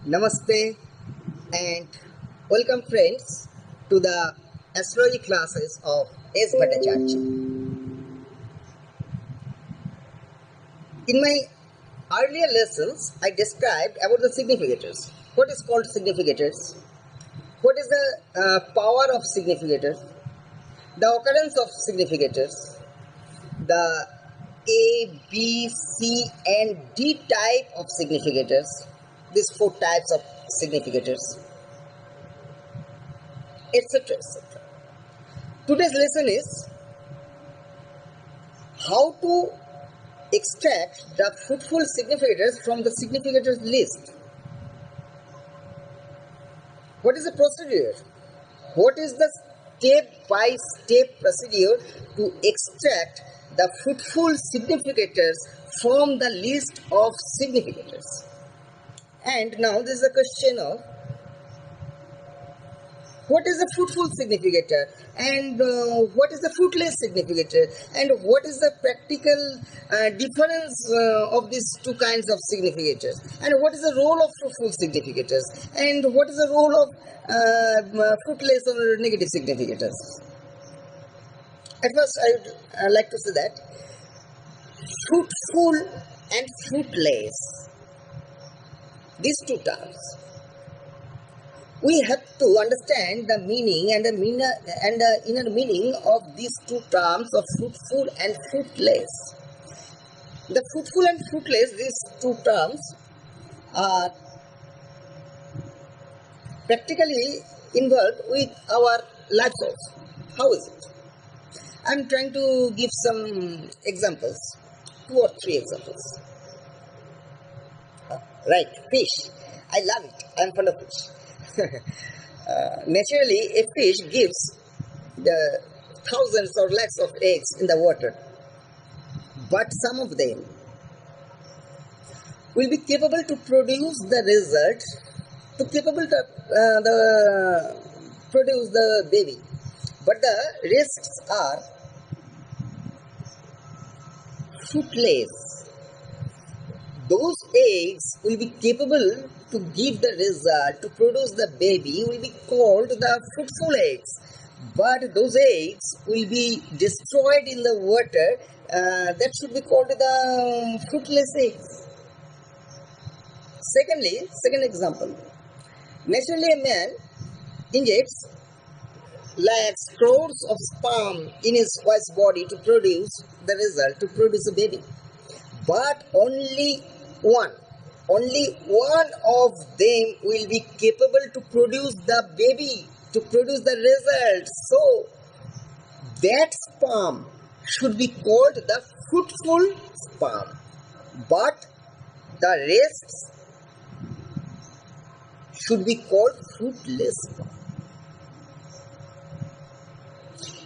Namaste and welcome friends to the astrology classes of S. Bhattacharya. In my earlier lessons, I described about the significators. What is called significators? What is the power of significators? The occurrence of significators? The A, B, C and D type of significators. These 4 types of significators, etc. etc. Today's lesson is how to extract the fruitful significators from the significators list. What is the procedure? What is the step-by-step procedure to extract the fruitful significators from the list of significators? And now this is a question of what is the fruitful significator and what is the fruitless significator and what is the practical difference of these 2 kinds of significators, and what is the role of fruitful significators and what is the role of fruitless or negative significators. At first I would like to say that fruitful and fruitless, these 2 terms, we have to understand the meaning and the inner meaning of these 2 terms of fruitful and fruitless. The fruitful and fruitless, these 2 terms are practically involved with our life source. How is it? I am trying to give some examples, 2 or 3 examples. Right, fish. I love it. I am fond of fish. Naturally, a fish gives the thousands or lakhs of eggs in the water, but some of them will be capable to produce the result, produce the baby, but the risks are fruitless. Those eggs will be capable to give the result, to produce the baby, will be called the fruitful eggs. But those eggs will be destroyed in the water, that should be called the fruitless eggs. Second example. Naturally a man injects lakhs, crores of sperm in his wife's body to produce the result, to produce a baby. But only one of them will be capable to produce the baby, to produce the result. So that sperm should be called the fruitful sperm, but the rest should be called fruitless sperm.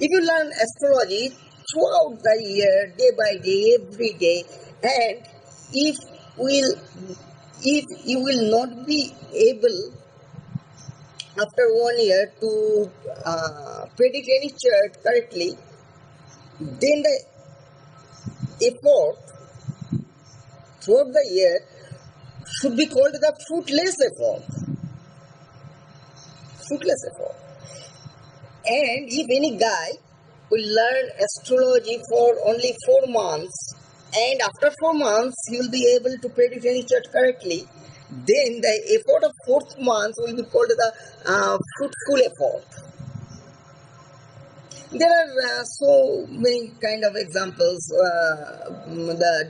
If you learn astrology throughout the year, day by day, every day, and if you will not be able after 1 year to predict any chart correctly, then the effort throughout the year should be called the fruitless effort. Fruitless effort. And if any guy will learn astrology for only 4 months, and after 4 months he will be able to predict any chart correctly, then the effort of 4th month will be called the fruitful effort. There are so many kind of examples, the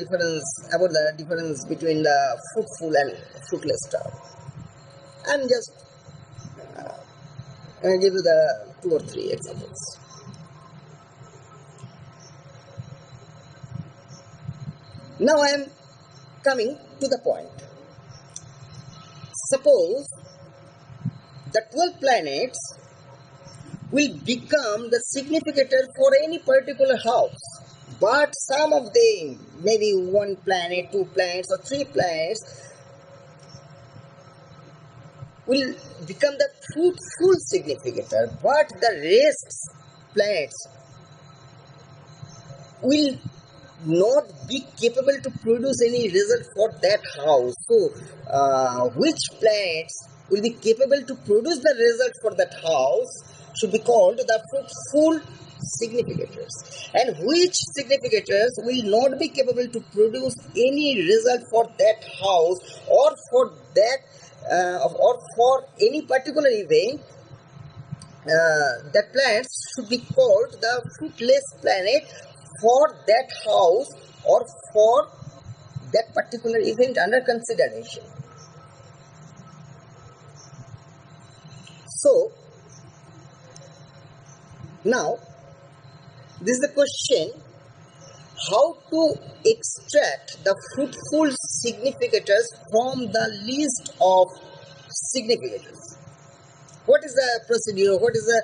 difference between the fruitful and fruitless term. I'm just give you the 2 or 3 examples. Now I am coming to the point. Suppose the 12 planets will become the significator for any particular house. But some of them, maybe one planet, two planets, or three planets, will become the fruitful significator, but the rest planets will not be capable to produce any result for that house. So, which planets will be capable to produce the result for that house should be called the fruitful significators, and which significators will not be capable to produce any result for that house or for that or for any particular event, that planets should be called the fruitless planet for that house or for that particular event under consideration. So now this is the question: how to extract the fruitful significators from the list of significators? What is the procedure? What is the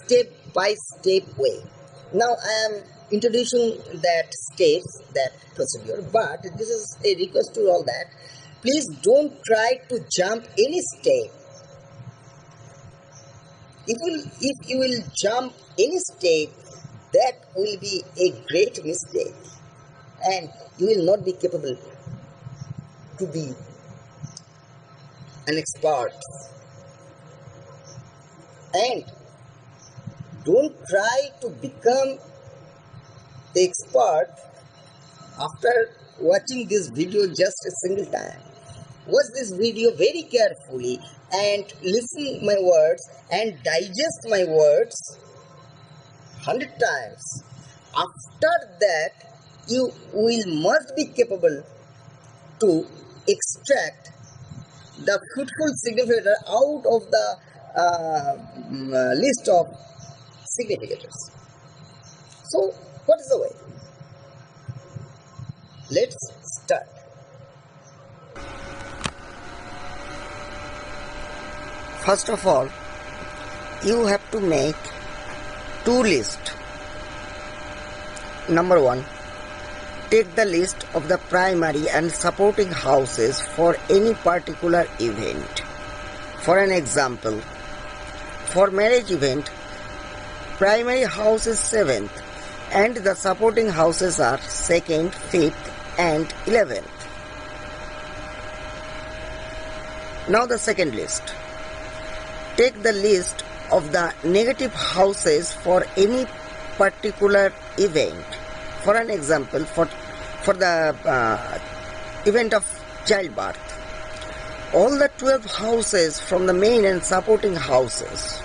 step-by-step way? Now I am introducing that steps, that procedure, but this is a request to all that please don't try to jump any step. If you will jump any step, that will be a great mistake, and you will not be capable to be an expert. And don't try to become the expert after watching this video just a single time. Watch this video very carefully and listen my words and digest my words 100 times. After that, you must be capable to extract the fruitful significator out of the list of significators. So, what is the way? Let's start. First of all, you have to make two lists. Number one, take the list of the primary and supporting houses for any particular event. For an example, for marriage event, primary house is 7th and the supporting houses are 2nd, 5th and 11th. Now the second list. Take the list of the negative houses for any particular event. For an example, for the event of childbirth, all the 12 houses from the main and supporting houses.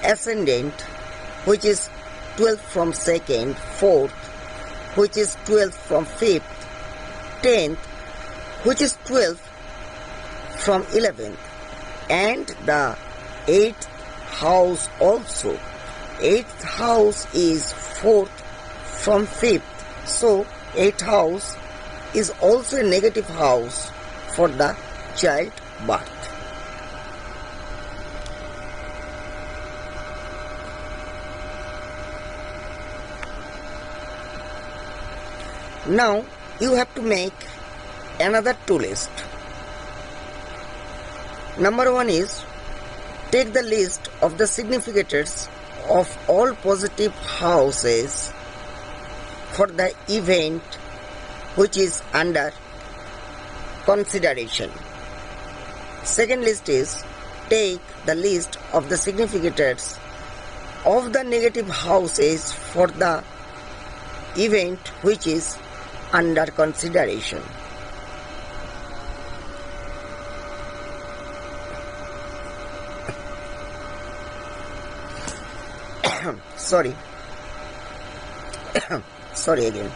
Ascendant, which is 12 from 2nd, 4th, which is 12 from 5th, 10th, which is 12 from 11th, and the 8th house also. 8th house is 4th from 5th. So 8th house is also a negative house for the childbirth. Now you have to make another two list. Number one is, take the list of the significators of all positive houses for the event which is under consideration. Second list is, take the list of the significators of the negative houses for the event which is under consideration. Sorry again.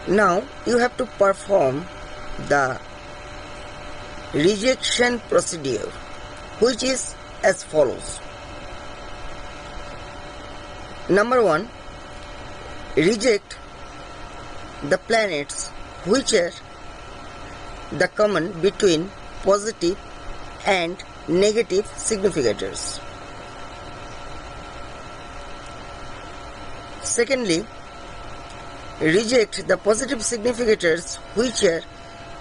Now you have to perform the rejection procedure, which is as follows. Number one, reject the planets which are the common between positive and negative significators. Secondly, reject the positive significators which are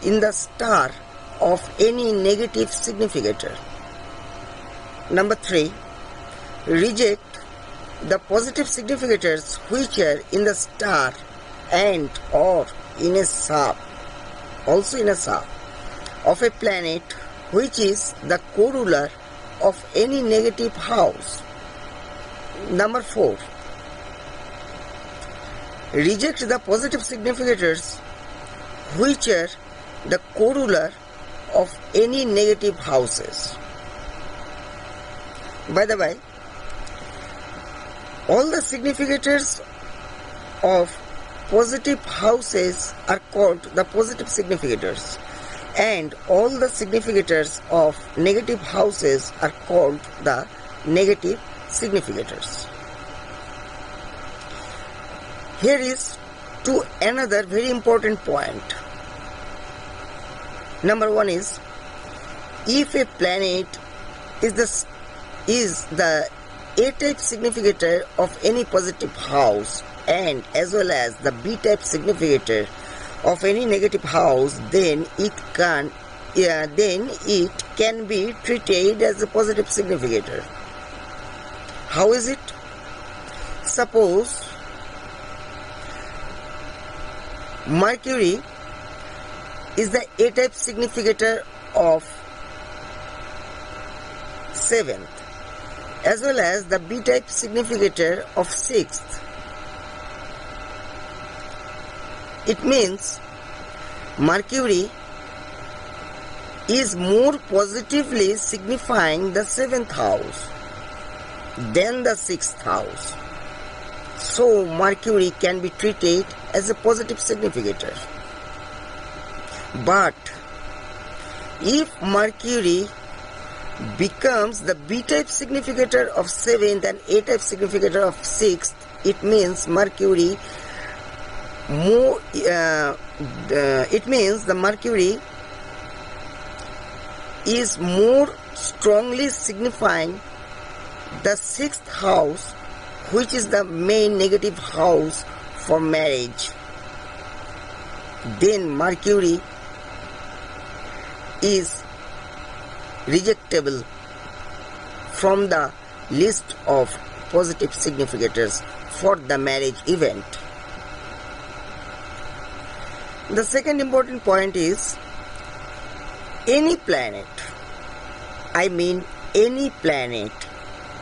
in the star of any negative significator. Number 3, reject the positive significators which are in the star and or in a sub, also in a sub, of a planet which is the co-ruler of any negative house. Number 4, reject the positive significators which are the co-ruler of any negative houses. By the way, all the significators of positive houses are called the positive significators, and all the significators of negative houses are called the negative significators. Here is to another very important point. Number 1 is, if a planet is the A-type significator of any positive house and as well as the B-type significator of any negative house, then it can be treated as a positive significator. How is it? Suppose Mercury is the A-type significator of 7th as well as the B-type significator of 6th. It means Mercury is more positively signifying the 7th house than the 6th house. So Mercury can be treated as a positive significator. But if Mercury becomes the B-type significator of 7th and A-type significator of 6th, it means Mercury the Mercury is more strongly signifying the 6th house, which is the main negative house for marriage. Then Mercury is rejectable from the list of positive significators for the marriage event. The second important point is, any planet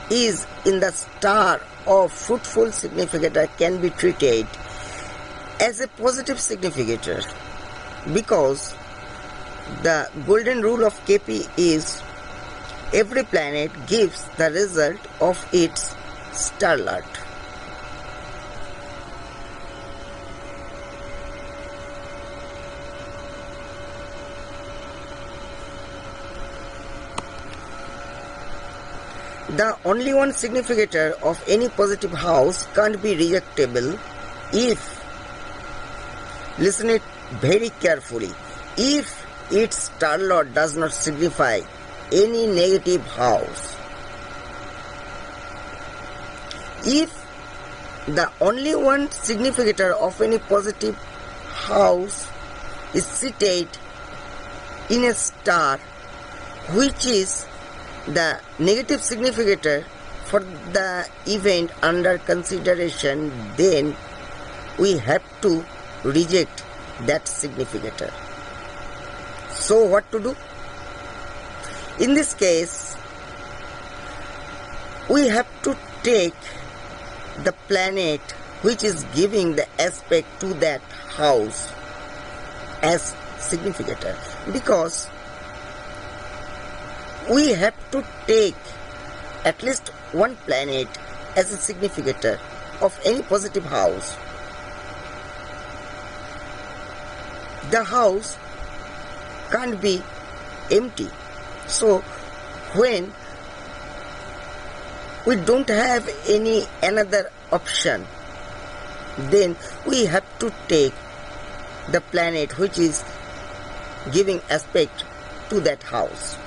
is in the star of fruitful significator can be treated as a positive significator, because the golden rule of KP is every planet gives the result of its starlet. The only one significator of any positive house can't be rejectable if, listen it very carefully, if its starlord does not signify any negative house. If the only one significator of any positive house is seated in a star which is the negative significator for the event under consideration, then we have to reject that significator. So what to do? In this case, we have to take the planet which is giving the aspect to that house as significator, because we have to take at least one planet as a significator of any positive house. The house can't be empty. So when we don't have any another option, then we have to take the planet which is giving aspect to that house.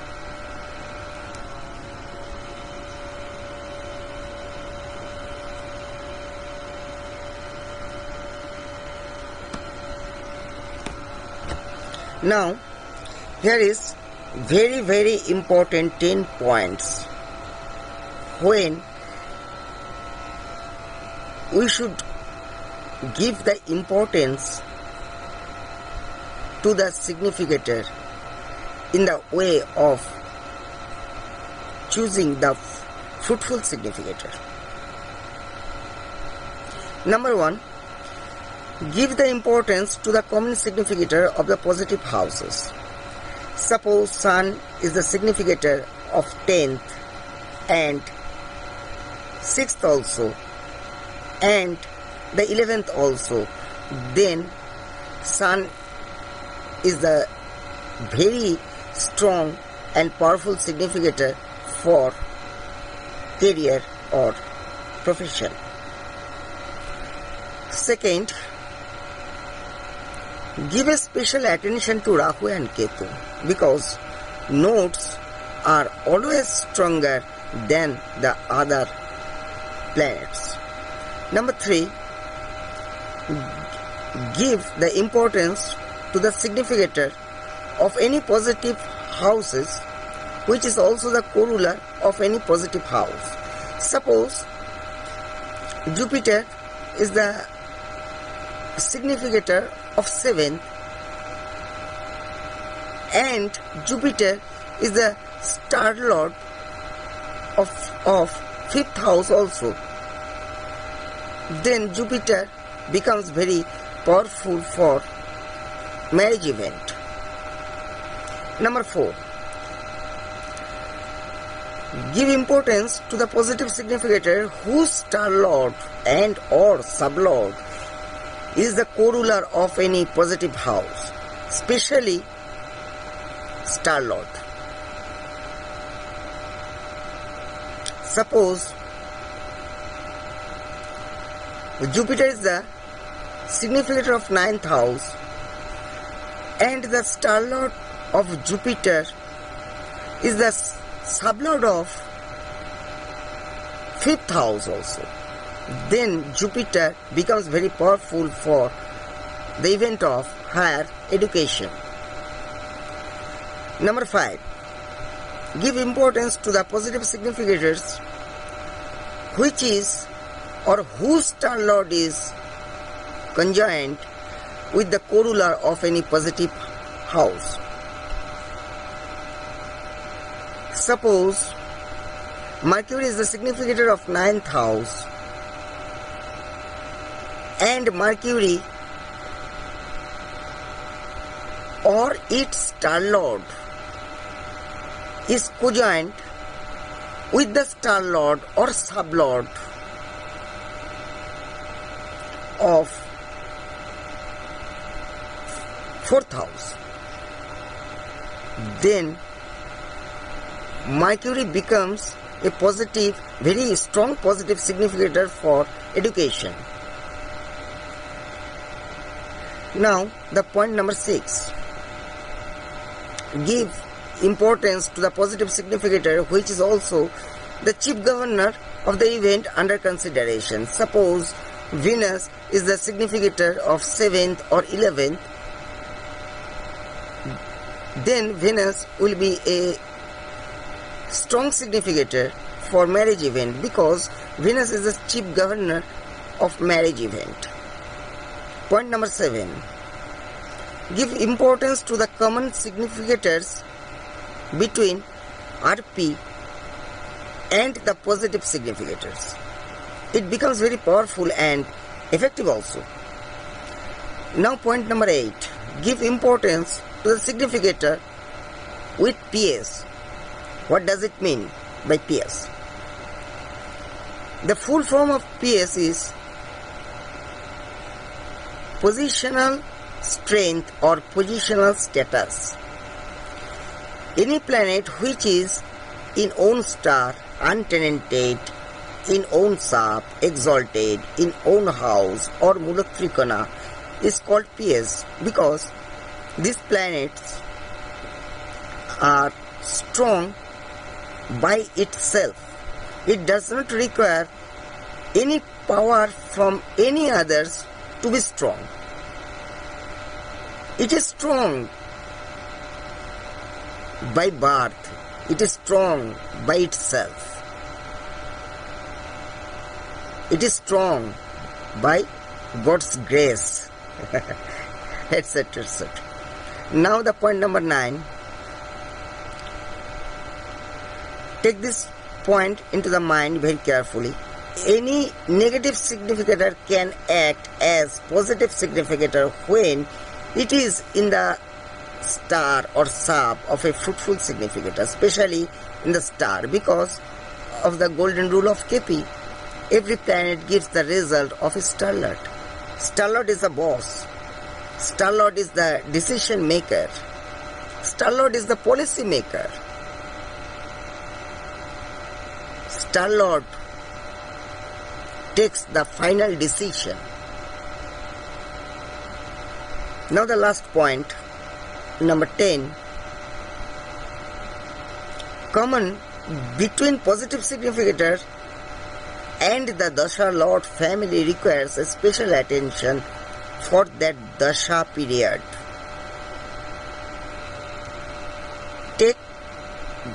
Now, here is very important 10 points when we should give the importance to the significator in the way of choosing the fruitful significator. Number 1, give the importance to the common significator of the positive houses. Suppose Sun is the significator of 10th and 6th also, and the 11th also, then Sun is the very strong and powerful significator for career or profession. Second, give a special attention to Rahu and Ketu because nodes are always stronger than the other planets. Number 3, give the importance to the significator of any positive houses, which is also the co-ruler of any positive house. Suppose Jupiter is the significator of 7th and Jupiter is the star lord of 5th house also. Then Jupiter becomes very powerful for marriage event. Number 4, give importance to the positive significator whose star lord and or sublord is the co-ruler of any positive house, especially star lord. Suppose Jupiter is the significator of 9th house and the star lord of Jupiter is the sublord of 5th house also. Then Jupiter becomes very powerful for the event of higher education. Number 5, give importance to the positive significators which is or whose star lord is conjoined with the co-ruler of any positive house. Suppose Mercury is the significator of 9th house and Mercury or its star lord is conjoined with the star lord or sublord of 4th house. Then Mercury becomes a positive, very strong positive significator for education. Now the point number 6, give importance to the positive significator which is also the chief governor of the event under consideration. Suppose Venus is the significator of 7th or 11th, then Venus will be a strong significator for marriage event because Venus is the chief governor of marriage event. Point number 7, give importance to the common significators between RP and the positive significators. It becomes very powerful and effective also. Now point number 8, give importance to the significator with PS. What does it mean by PS? The full form of PS is positional strength or positional status. Any planet which is in own star, untenanted, in own sap, exalted, in own house or Mulatrikona is called PS because these planets are strong by itself. It does not require any power from any others to be strong. It is strong by birth. It is strong by itself. It is strong by God's grace, etc. etc. Now the point number 9. Take this point into the mind very carefully. Any negative significator can act as positive significator when it is in the star or sub of a fruitful significator, especially in the star, because of the golden rule of KP. Every planet gives the result of a star lord. Star lord is the boss. Star lord is the decision maker. Star lord is the policy maker. Star lord takes the final decision. Now the last point, number 10. Common between positive significator and the Dasha Lord family requires a special attention for that Dasha period. Take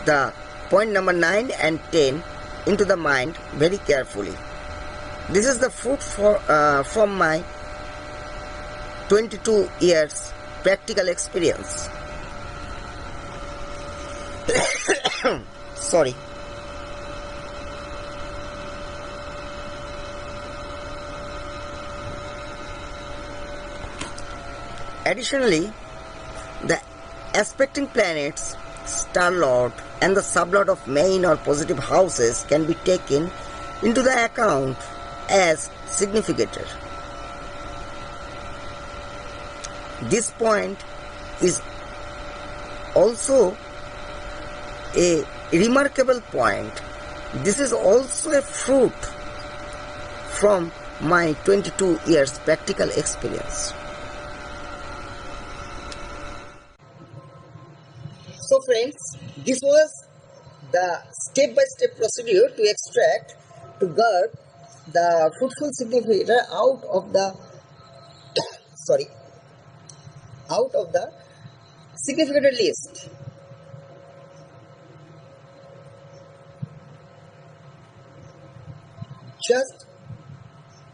the point number 9 and 10 into the mind very carefully. This is the fruit from my 22 years practical experience. Sorry. Additionally, the aspecting planets, star lord and the sublord of main or positive houses can be taken into the account as significator. This point is also a remarkable point. This is also a fruit from my 22 years practical experience. So friends, this was the step-by-step procedure to extract, to guard the fruitful significator out of the significator list. Just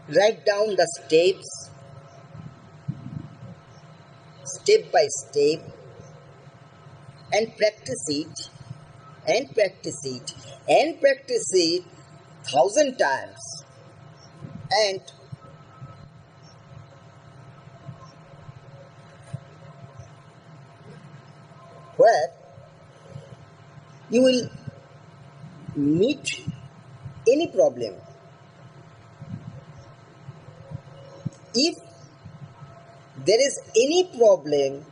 write down the steps, step by step, and practice it, and practice it, and practice it 1,000 times, and where you will meet any problem. If there is any problem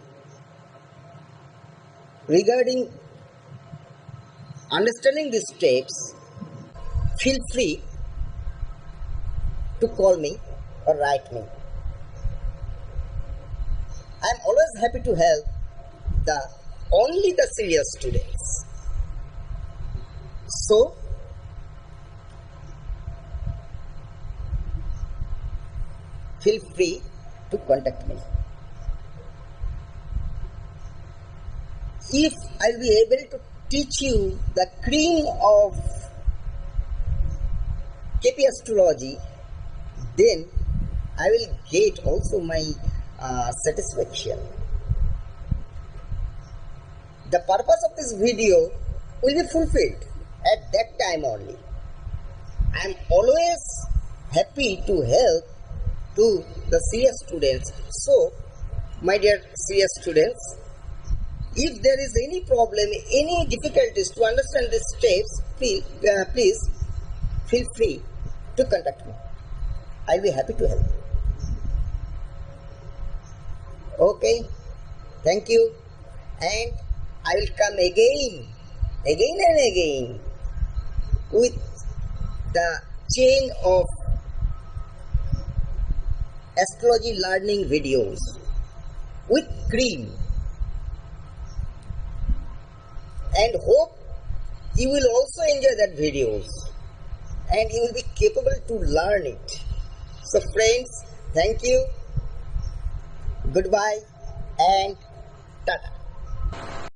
regarding understanding these steps, feel free to call me or write me. I am always happy to help only the serious students. So, feel free to contact me. If I will be able to teach you the cream of KP Astrology, then I will get also my satisfaction. The purpose of this video will be fulfilled at that time only. I am always happy to help to the serious students. So, my dear serious students, if there is any problem, any difficulties to understand these steps, please feel free to contact me. I will be happy to help. Okay, thank you, and I will come again and again with the chain of astrology learning videos with cream, and hope you will also enjoy that videos and you will be capable to learn it. So friends, thank you, goodbye, and